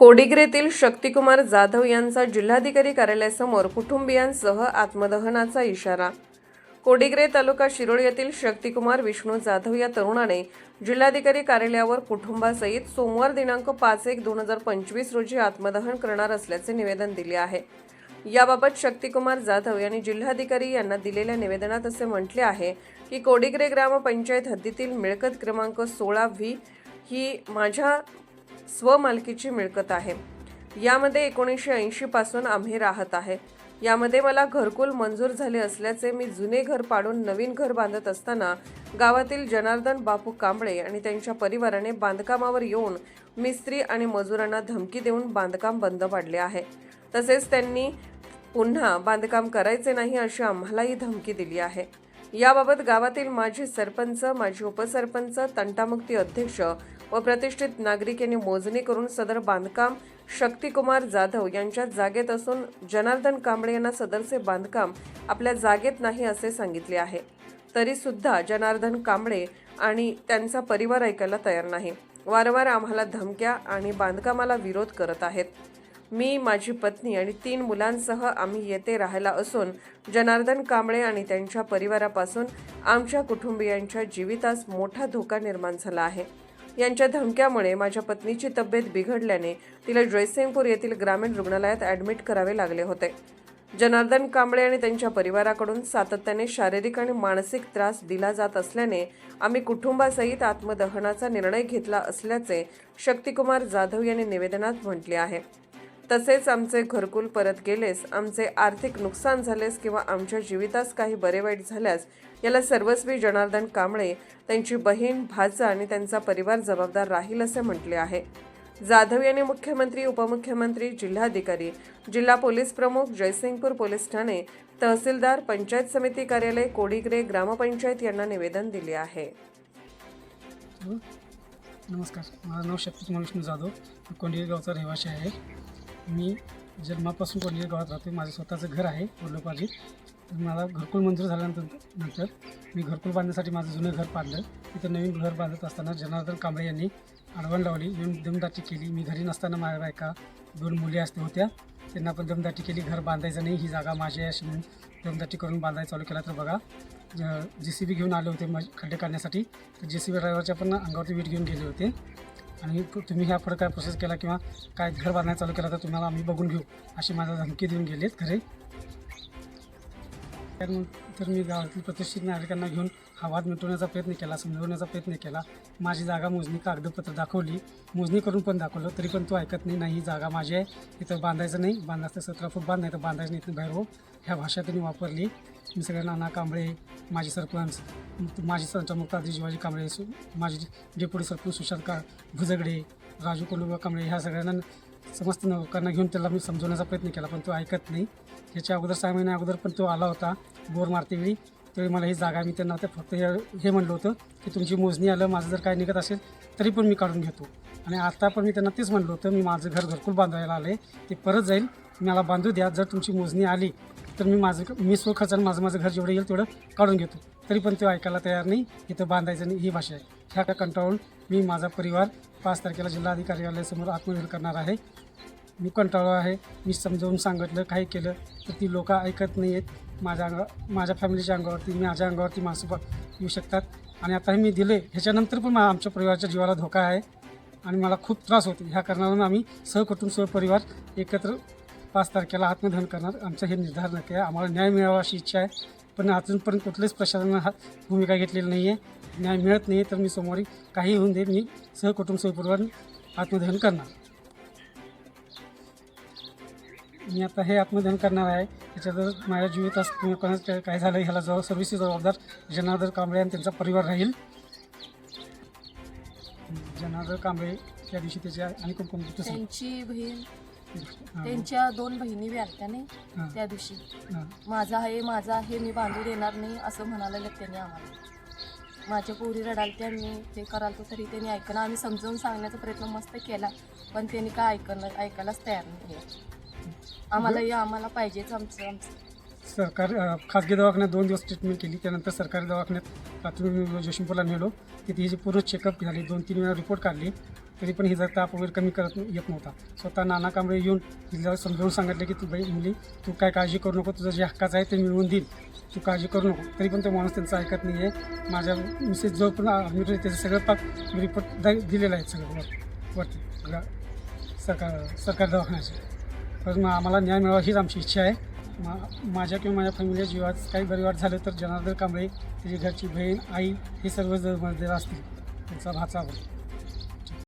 कोडिग्रेतील शक्तिकुमार जाधव यांचा जिल्हाधिकारी कार्यालयासमोर कुटुंबियांसह आत्मदहनाचा इशारा। कोडिग्रे तालुका शिरोळ येथील शक्तिकुमार विष्णू जाधव या तरुणाने जिल्हाधिकारी कार्यालयावर कुटुंबासहित सोमवार दिनांक 5/1/2025 रोजी आत्मदहन करणार असल्याचे निवेदन दिले आहे। याबाबत शक्तिकुमार जाधव यांनी जिल्हाधिकारी यांना दिलेल्या निवेदनात असे म्हटले आहे की कोडिग्रे ग्रामपंचायत हद्दीतील मिळकत क्रमांक 16V ही माझ्या स्वमालकीची मिळकत आहे। यामध्ये 1980 पासून आम्ही राहत आहे। यामध्ये मला घरकुल मंजूर झाले असल्याचे मी जुने घर पाडून नवीन घर बांधत असताना गावातील जनार्दन बापू कांबळे आणि त्यांच्या परिवाराने बांधकामावर येऊन मिस्त्री आणि मजुरांना धमकी देऊन बांधकाम बंद पाडले आहे। तसेच त्यांनी पुन्हा बांधकाम करायचे नाही अशी आम्हालाही धमकी दिली आहे। याबाबत गावातील माजी सरपंच, माजी उपसरपंच, तंटामुक्ती अध्यक्ष व प्रतिष्ठित नागरिक यांनी मोजणी करून सदर बांधकाम शक्तिकुमार जाधव यांच्या जागेत असून जनार्दन कांबळे यांना सदरचे बांधकाम आपल्या जागेत नाही असे सांगितले आहे। तरी सुद्धा जनार्दन कांबळे आणि त्यांचा परिवार ऐकायला तयार नाही। वारंवार आम्हाला धमक्या आणि बांधकामाला विरोध करत आहेत। मी, माझी पत्नी आणि 3 मुलांसह आम्ही येथे राहायला असून जनार्दन कांबळे आणि त्यांच्या परिवारापासून आमच्या कुटुंबियांच्या जीवितास मोठा धोका निर्माण झाला आहे। यांच्या धमक्यामुळे माझ्या पत्नीची तब्येत बिघडल्याने तिला जयसिंगपूर येथील ग्रामीण रुग्णालयात ॲडमिट करावे लागले होते। जनार्दन कांबळे आणि त्यांच्या परिवाराकडून सातत्याने शारीरिक आणि मानसिक त्रास दिला जात असल्याने आम्ही कुटुंबासहित आत्मदहनाचा निर्णय घेतला असल्याचे शक्तिकुमार जाधव यांनी निवेदनात म्हटले आहे। तसेच आमचे घरकुल परत गेलेस, आमचे आर्थिक नुकसान झालेस किंवा आमच्या जीवितास काही बरे वाईट झाल्यास याला सर्वस्वी जनार्दन कांबळे, त्यांची बहीण, भाचा आणि त्यांचा परिवार जबाबदार राहील असे म्हटले आहे। जाधव यांनी मुख्यमंत्री, उपमुख्यमंत्री, जिल्हाधिकारी, जिल्हा पोलीस प्रमुख, जयसिंगपूर पोलीस ठाणे, तहसीलदार, पंचायत समिती कार्यालय, कोडिग्रे ग्रामपंचायत यांना निवेदन दिले आहे। नमस्कार, माझं नाव शक्तिकुमार विष्णू जाधव, कोंडिग्रे गावचा रहिवासी आहे। मी जन्मापासून कोंडिग्रे गावात राहतो। माझं स्वतःचं घर आहे वडलोपाजी। मला घरकुल मंजूर झाल्यानंतर मी घरकुल बांधण्यासाठी माझं जुनं घर पाडलं। तिथं नवीन घर बांधत असताना जनार्दन कांबळे यांनी अडवण लावली, येऊन दमदाटी केली। मी घरी नसताना माझ्या बायका 2 मुली होत्या, त्यांना पण दमदाटी केली, घर बांधायचं नाही, ही जागा माझी आहे अशी म्हणून दमदाटी करून बांधायला चालू केला। तर बघा, JCB घेऊन आले होते खड्डे काढण्यासाठी, तर JCB ड्रायव्हरच्या पण अंगावरती वीट घेऊन गेले होते आणि तुम्ही ह्या पुढे काय प्रोसेस केला किंवा काय घर बांधायला चालू केला तर तुम्हाला आम्ही बघून घेऊ अशी माझा धमकी देऊन गेलेत खरे। त्यानंतर मी गावातील प्रतिष्ठित नागरिकांना घेऊन हा वाद मिटवण्याचा प्रयत्न केला, समजवण्याचा प्रयत्न केला। माझी जागा मोजणी कागदपत्र दाखवली, मोजणी करून पण दाखवलं, तरी पण तो ऐकत नाही, ही जागा माझी आहे, इथं बांधायचं नाही, बांधायचं 17 फूट बांध, नाही तर बांधायचं नाही, इथं बाहेर हो, ह्या भाषा त्यांनी वापरली। मी सगळ्या नाना कांबळे, माझी सरपंच, माझी तंटामुक्ती शिवाजी कांबळे, माझी डेप्युटी सरपंच सुशांत भुजगडे, राजू कोलुबा कांबळे, ह्या सगळ्यांना समस्त लोकांना घेऊन त्याला मी समजवण्याचा प्रयत्न केला, पण तो ऐकत नाही। याच्या अगोदर 6 महिन्या अगोदर पण तो आला होता बोर मारतेवेळी, त्यावेळी मला ही जागा, मी त्यांना फक्त हे म्हणलं होतं की तुमची मोजणी आलं, माझं जर काय निघत असेल तरी पण मी काढून घेतो। आणि आता पण मी त्यांना तेच म्हणलं होतं, मी माझं घरकुल बांधायला आले, ते परत जाईल, मला बांधू द्या, जर तुमची मोजणी आली तर मी स्वखर्चाने माझं घर जेवढं येईल तेवढं काढून घेतो, तरी पण तो ऐकायला तयार नाही, इथं बांधायचं नाही, ही भाषा आहे। ह्या कंटाळून मी माझा परिवार 5 तारखेला जिल्हाधिकारी कार्यालयासमोर आत्मदहन करणार आहे। मी कंटाळलो आहे, मी समजावून सांगितलं, काही केलं तर ती लोक ऐकत नाही आहेत। माझ्या फॅमिलीच्या अंगावरती, माझ्या अंगावरती माणसं येऊ शकतात आणि आताही मी दिले, ह्याच्यानंतर पण आमच्या परिवाराच्या जीवाला धोका आहे आणि मला खूप त्रास होतो। ह्या कारणावरून आम्ही सहकुटुंब सहपरिवार एकत्र 5 तारखेला आत्मदहन करणार, आमचं हे निर्धार नक्की आहे। आम्हाला न्याय मिळावा अशी इच्छा आहे, पण अजूनपर्यंत कुठल्याच प्रशासनानं भूमिका घेतलेली नाही आहे। न्याय मिळत नाही तर मी सोमवारी काही होऊन दे, मी सहकुटुंब सहपरिवार आत्मदहन करणार। मी आता हे आत्मदहन करणार आहे, त्याच्यात जर माझ्या जीवितास किंवा कोणाचं काय झालं ह्याला सर्व्हिसची जबाबदार जनार्दन कांबळे आणि त्यांचा परिवार राहील। जनार्दन कांबळे त्या दिवशी त्याच्या आणि त्यांची बहीण, त्यांच्या 2 बहिणी बी आल्या नाही त्या दिवशी, माझा आहे मी बांधू देणार नाही असं म्हणाले त्यांनी आम्हाला। माझ्या पोरी रडालत्या, मी ते करालतो तरी त्यांनी ऐकणं, आम्ही समजावून सांगण्याचा प्रयत्न मस्त केला, पण त्यांनी काय ऐकायलाच तयार नाही। आम्हाला पाहिजेच आमचं सरकारी खाजगी दवाखान्यात 2 दिवस ट्रीटमेंट केली, त्यानंतर सरकारी दवाखान्यात प्राथमिक जयसिंगपूरला नेलो, तिथे जी पूर्ण चेकअप झाली, 2-3 वेळा रिपोर्ट काढली, तरी पण हिचा ताप वगैरे कमी करत येत नव्हता. स्वतः नाना कांबळे येऊन हिला समजावून सांगितलं की तू बाई मुली तू काय काळजी करू नको, तुझं जे हक्काचं आहे ते मिळवून देईल, तू काळजी करू नको. तरी पण तो माणूस त्यांचं ऐकत नाही आहे. माझ्या मिसेस जो पण ॲडमिट आहे त्याचं सगळं पाक रिपोर्ट दिलेलं आहे सगळं वरती सरकार दवाखान्याचे. तर मग आम्हाला न्याय मिळावा हीच आमची इच्छा आहे. माझ्या किंवा माझ्या फॅमिलीच्या जीवात काही परिवार झालं तर जनार्दन कांबळे, त्याची घरची बहीण, आई हे सर्व जर असतील, त्यांचा भाचा